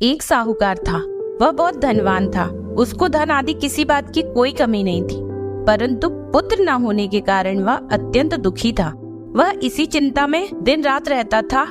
एक साहूकार था। वह बहुत धनवान था। उसको धन आदि किसी बात की कोई कमी नहीं थी, परंतु पुत्र न होने के कारण वह अत्यंत दुखी था। वह इसी चिंता में दिन रात रहता था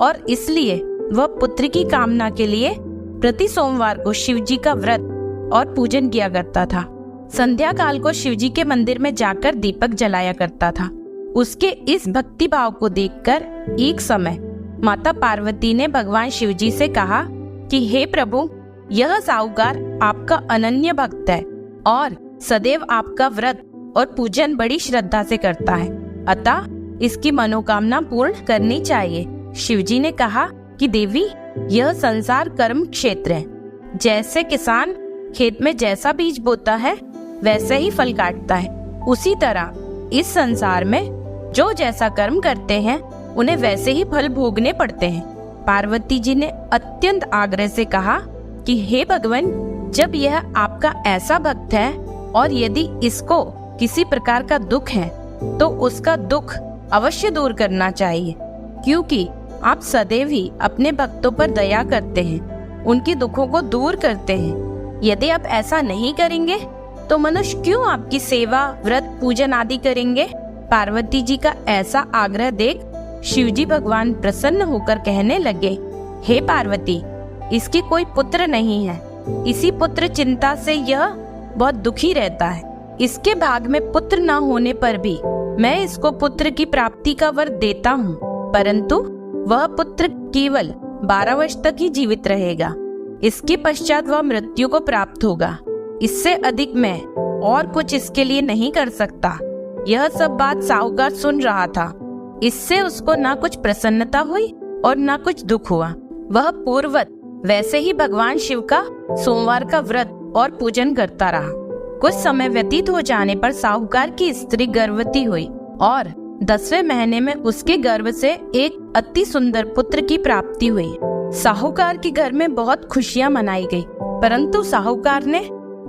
और इसलिए वह पुत्र की कामना के लिए प्रति सोमवार को शिवजी का व्रत और पूजन किया करता था। संध्या काल को शिवजी के मंदिर में जाकर दीपक जलाया करता था। उसके इस भक्ति भाव को देखकर एक समय माता पार्वती ने भगवान शिवजी से कहा कि हे प्रभु, यह साहूकार आपका अनन्य भक्त है और सदैव आपका व्रत और पूजन बड़ी श्रद्धा से करता है, अतः इसकी मनोकामना पूर्ण करनी चाहिए। शिवजी ने कहा कि देवी, यह संसार कर्म क्षेत्र है। जैसे किसान खेत में जैसा बीज बोता है वैसे ही फल काटता है, उसी तरह इस संसार में जो जैसा कर्म करते हैं उन्हें वैसे ही फल भोगने पड़ते हैं। पार्वती जी ने अत्यंत आग्रह से कहा कि हे भगवान, जब यह आपका ऐसा भक्त है और यदि इसको किसी प्रकार का दुख है तो उसका दुख अवश्य दूर करना चाहिए, क्योंकि आप सदैव ही अपने भक्तों पर दया करते हैं, उनके दुखों को दूर करते हैं। यदि आप ऐसा नहीं करेंगे तो मनुष्य क्यों आपकी सेवा, व्रत, पूजन आदि करेंगे? पार्वती जी का ऐसा आग्रह देख शिवजी भगवान प्रसन्न होकर कहने लगे, हे पार्वती, इसकी कोई पुत्र नहीं है। इसी पुत्र चिंता से यह बहुत दुखी रहता है। इसके भाग में पुत्र न होने पर भी मैं इसको पुत्र की प्राप्ति का वर देता हूँ, परंतु वह पुत्र केवल 12 वर्ष तक ही जीवित रहेगा। इसके पश्चात वह मृत्यु को प्राप्त होगा। इससे अधिक मैं और कुछ इसके लिए नहीं कर सकता। यह सब बात साहूकार सुन रहा था। इससे उसको ना कुछ प्रसन्नता हुई और ना कुछ दुख हुआ। वह पूर्ववत वैसे ही भगवान शिव का सोमवार का व्रत और पूजन करता रहा। कुछ समय व्यतीत हो जाने पर साहूकार की स्त्री गर्भवती हुई और 10वें महीने में उसके गर्भ से एक अति सुंदर पुत्र की प्राप्ति हुई। साहूकार के घर में बहुत खुशियां मनाई गई, परंतु साहूकार ने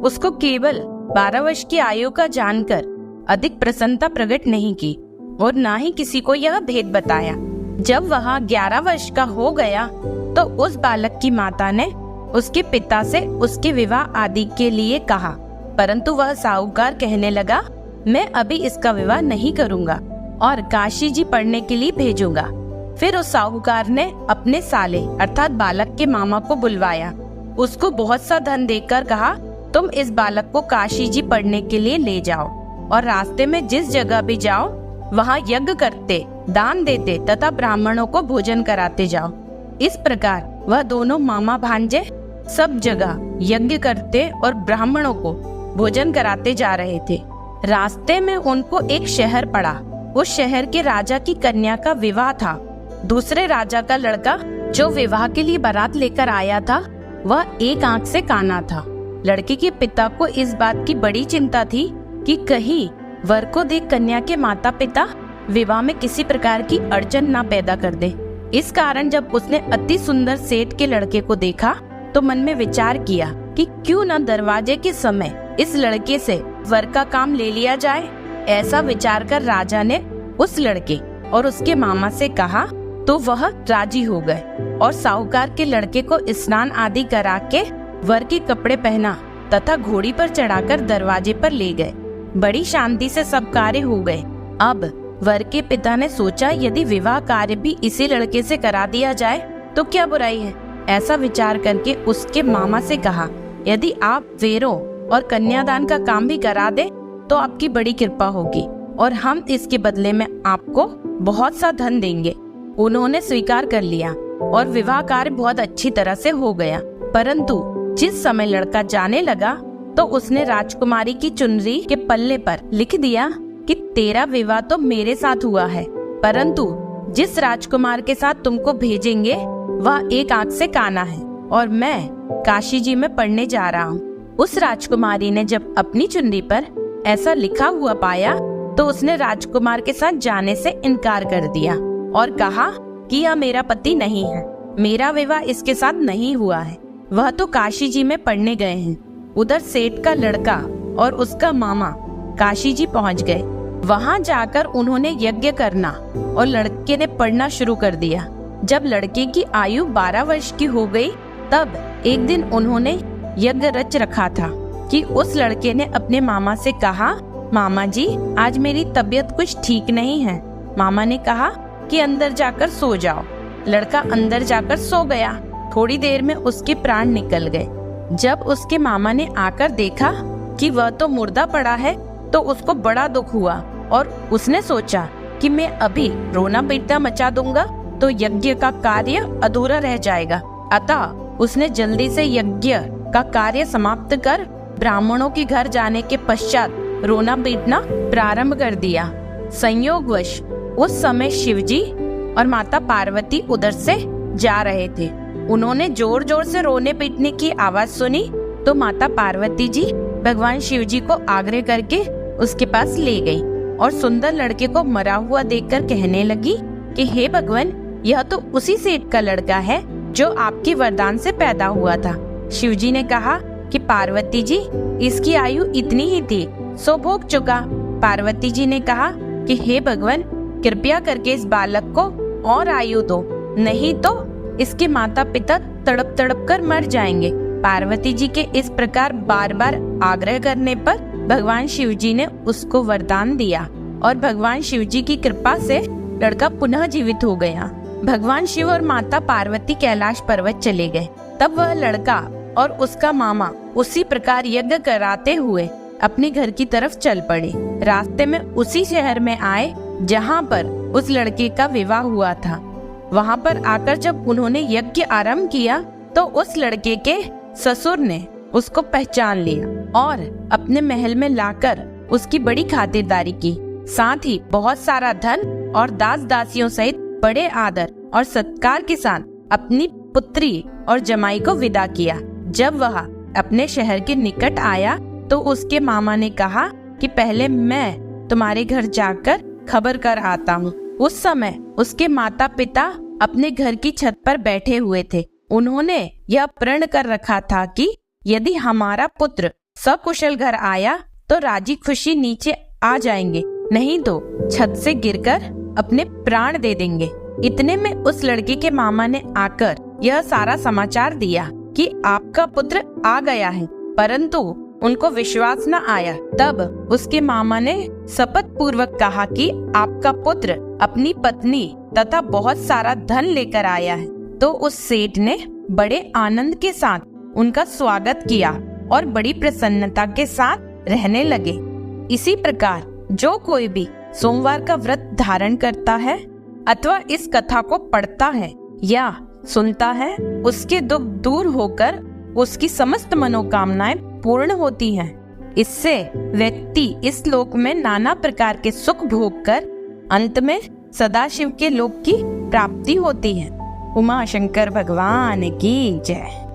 उसको केवल 12 वर्ष की आयु का जानकर अधिक प्रसन्नता प्रकट नहीं की और ना ही किसी को यह भेद बताया। जब वह 11 वर्ष का हो गया तो उस बालक की माता ने उसके पिता से उसके विवाह आदि के लिए कहा, परंतु वह साहूकार कहने लगा, मैं अभी इसका विवाह नहीं करूंगा और काशी जी पढ़ने के लिए भेजूंगा। फिर उस साहूकार ने अपने साले अर्थात बालक के मामा को बुलवाया। उसको बहुत सा धन देकर कहा, तुम इस बालक को काशी जी पढ़ने के लिए ले जाओ और रास्ते में जिस जगह भी जाओ वहाँ यज्ञ करते, दान देते तथा ब्राह्मणों को भोजन कराते जाओ। इस प्रकार वह दोनों मामा भांजे सब जगह यज्ञ करते और ब्राह्मणों को भोजन कराते जा रहे थे। रास्ते में उनको एक शहर पड़ा। उस शहर के राजा की कन्या का विवाह था। दूसरे राजा का लड़का जो विवाह के लिए बारात लेकर आया था वह एक आंख से काना था। लड़के के पिता को इस बात की बड़ी चिंता थी कि कहीं वर को देख कन्या के माता पिता विवाह में किसी प्रकार की अड़चन न पैदा कर दे। इस कारण जब उसने अति सुंदर सेठ के लड़के को देखा तो मन में विचार किया कि क्यों न दरवाजे के समय इस लड़के से वर का काम ले लिया जाए। ऐसा विचार कर राजा ने उस लड़के और उसके मामा से कहा तो वह राजी हो गए और साहूकार के लड़के को स्नान आदि करा के वर के कपड़े पहना तथा घोड़ी पर चढ़ाकर दरवाजे पर ले गए। बड़ी शांति से सब कार्य हो गए। अब वर के पिता ने सोचा यदि विवाह कार्य भी इसी लड़के से करा दिया जाए तो क्या बुराई है। ऐसा विचार करके उसके मामा से कहा, यदि आप फेरों और कन्यादान का काम भी करा दे तो आपकी बड़ी कृपा होगी और हम इसके बदले में आपको बहुत सा धन देंगे। उन्होंने स्वीकार कर लिया और विवाह कार्य बहुत अच्छी तरह से हो गया। परंतु जिस समय लड़का जाने लगा तो उसने राजकुमारी की चुनरी के पल्ले पर लिख दिया कि तेरा विवाह तो मेरे साथ हुआ है, परंतु जिस राजकुमार के साथ तुमको भेजेंगे वह एक आंख से काना है और मैं काशी जी में पढ़ने जा रहा हूँ। उस राजकुमारी ने जब अपनी चुनरी पर ऐसा लिखा हुआ पाया तो उसने राजकुमार के साथ जाने से इनकार कर दिया और कहा कि यह मेरा पति नहीं है, मेरा विवाह इसके साथ नहीं हुआ है, वह तो काशी जी में पढ़ने गए हैं। उधर सेठ का लड़का और उसका मामा काशी जी पहुंच गए। वहां जाकर उन्होंने यज्ञ करना और लड़के ने पढ़ना शुरू कर दिया। जब लड़के की आयु 12 वर्ष की हो गई तब एक दिन उन्होंने यज्ञ रच रखा था कि उस लड़के ने अपने मामा से कहा, मामा जी आज मेरी तबीयत कुछ ठीक नहीं है। मामा ने कहा कि अंदर जाकर सो जाओ। लड़का अंदर जाकर सो गया। थोड़ी देर में उसके प्राण निकल गए। जब उसके मामा ने आकर देखा कि वह तो मुर्दा पड़ा है तो उसको बड़ा दुख हुआ और उसने सोचा कि मैं अभी रोना पीटना मचा दूंगा तो यज्ञ का कार्य अधूरा रह जाएगा। अतः उसने जल्दी से यज्ञ का कार्य समाप्त कर ब्राह्मणों के घर जाने के पश्चात रोना पीटना प्रारंभ कर दिया। संयोगवश उस समय शिवजी और माता पार्वती उधर से जा रहे थे। उन्होंने जोर जोर से रोने पीटने की आवाज सुनी तो माता पार्वती जी भगवान शिवजी को आग्रह करके उसके पास ले गई और सुंदर लड़के को मरा हुआ देखकर कहने लगी कि हे भगवान, यह तो उसी सेठ का लड़का है जो आपके वरदान से पैदा हुआ था। शिवजी ने कहा कि पार्वती जी इसकी आयु इतनी ही थी सो भोग चुका। पार्वती जी ने कहा कि हे भगवान, कृपया करके इस बालक को और आयु दो, नहीं तो इसके माता पिता तड़प तड़प कर मर जाएंगे। पार्वती जी के इस प्रकार बार बार आग्रह करने पर भगवान शिवजी ने उसको वरदान दिया और भगवान शिवजी की कृपा से लड़का पुनः जीवित हो गया। भगवान शिव और माता पार्वती कैलाश पर्वत चले गए। तब वह लड़का और उसका मामा उसी प्रकार यज्ञ कराते हुए अपने घर की तरफ चल पड़े। रास्ते में उसी शहर में आए जहाँ पर उस लड़के का विवाह हुआ था। वहाँ पर आकर जब उन्होंने यज्ञ आरंभ किया तो उस लड़के के ससुर ने उसको पहचान लिया और अपने महल में लाकर उसकी बड़ी खातिरदारी की। साथ ही बहुत सारा धन और दास दासियों सहित बड़े आदर और सत्कार के साथ अपनी पुत्री और जमाई को विदा किया। जब वह अपने शहर के निकट आया तो उसके मामा ने कहा कि पहले मैं तुम्हारे घर जाकर खबर कर आता हूँ। उस समय उसके माता पिता अपने घर की छत पर बैठे हुए थे। उन्होंने यह प्रण कर रखा था कि यदि हमारा पुत्र सकुशल घर आया तो राजी खुशी नीचे आ जाएंगे, नहीं तो छत से गिरकर अपने प्राण दे देंगे। इतने में उस लड़के के मामा ने आकर यह सारा समाचार दिया कि आपका पुत्र आ गया है, परंतु उनको विश्वास न आया। तब उसके मामा ने शपथ पूर्वक कहा कि आपका पुत्र अपनी पत्नी तथा बहुत सारा धन लेकर आया है। तो उस सेठ ने बड़े आनंद के साथ उनका स्वागत किया और बड़ी प्रसन्नता के साथ रहने लगे। इसी प्रकार जो कोई भी सोमवार का व्रत धारण करता है अथवा इस कथा को पढ़ता है या सुनता है, उसके दुख दूर होकर उसकी समस्त मनोकामनाएं पूर्ण होती हैं। इससे व्यक्ति इस लोक में नाना प्रकार के सुख भोग कर अंत में सदाशिव के लोक की प्राप्ति होती है। उमा शंकर भगवान की जय।